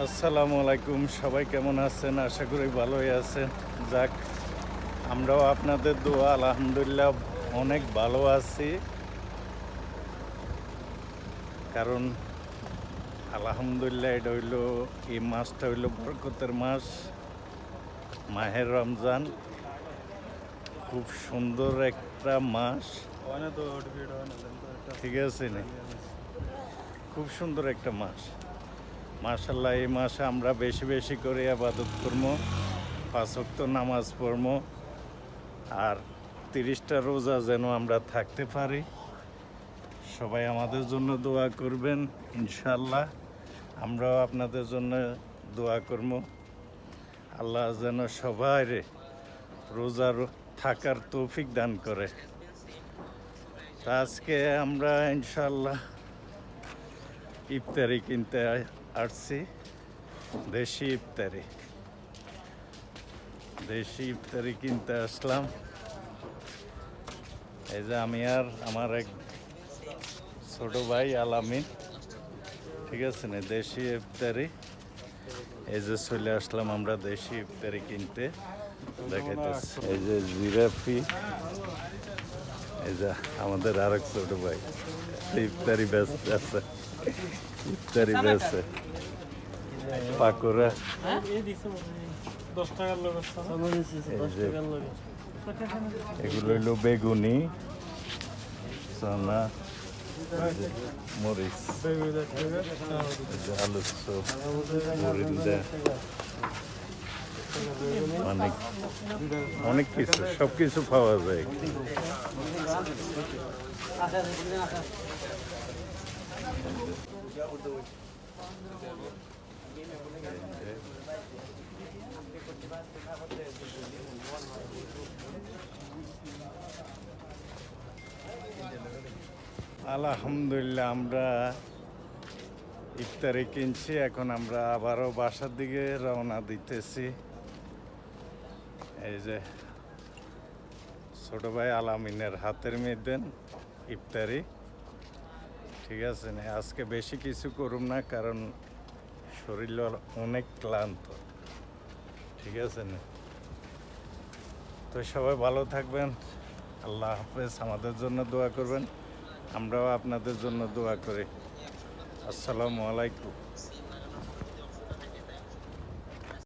আসসালামু আলাইকুম, সবাই কেমন আছেন? আশা করি ভালোই আছেন। যাক, আমরাও আপনাদের দোয়া আলহামদুলিল্লাহ অনেক ভালো আছি। কারণ আলহামদুলিল্লাহ এটা হইল, এই মাসটা হইল বরকতের মাস, মাহের রমজান। খুব সুন্দর একটা মাস, ঠিক আছে না? খুব সুন্দর একটা মাস। মাশাআল্লাহ, এই মাসে আমরা বেশি বেশি করে ইবাদত করবো, 5 ওয়াক্ত নামাজ পড়বো, আর 30টা রোজা যেন আমরা থাকতে পারি। সবাই আমাদের জন্য দোয়া করবেন, ইনশাআল্লাহ আমরাও আপনাদের জন্য দোয়া করবো। আল্লাহ যেন সবাই রোজার থাকার তৌফিক দান করে। তা আজকে আমরা ইনশাআল্লাহ ইফতারি কিনতে আসছি, দেশি ইফতারি কিনতে আসলাম। এই যে আমি আর আমার এক ছোট ভাই আলামিন, ঠিক আছে না, দেশি ইফতারি। এই যে চলে আসলাম আমরা দেশি ইফতারি কিনতে, দেখাইতেছি। এই যে জিরাফি, এই যে আমাদের আরেক ছোট ভাই ইফতারি ব্যস্ত আছে, ইফতারি ব্যস্ত পাকোড়া। এগুলো হইল বেগুনি, চানা, মরিচ, আলুর চপ, মরিন্দা, অনেক অনেক কিছু, সব কিছু পাওয়া যায়। আলহামদুলিল্লাহ আমরা ইফতারি কিনছি, এখন আমরা আবারও বাসার দিকে রওনা দিতেছি। এই যে ছোট ভাই আলামিনের হাতের মেয়েদেন ইফতারি, ঠিক আছে না? আজকে বেশি কিছু করুম না, কারণ শরীর অনেক ক্লান্ত, ঠিক আছে না? তো সবাই ভালো থাকবেন, আল্লাহ হাফেজ। আমাদের জন্য দোয়া করবেন, আমরাও আপনাদের জন্য দোয়া করি। আসসালামু আলাইকুম।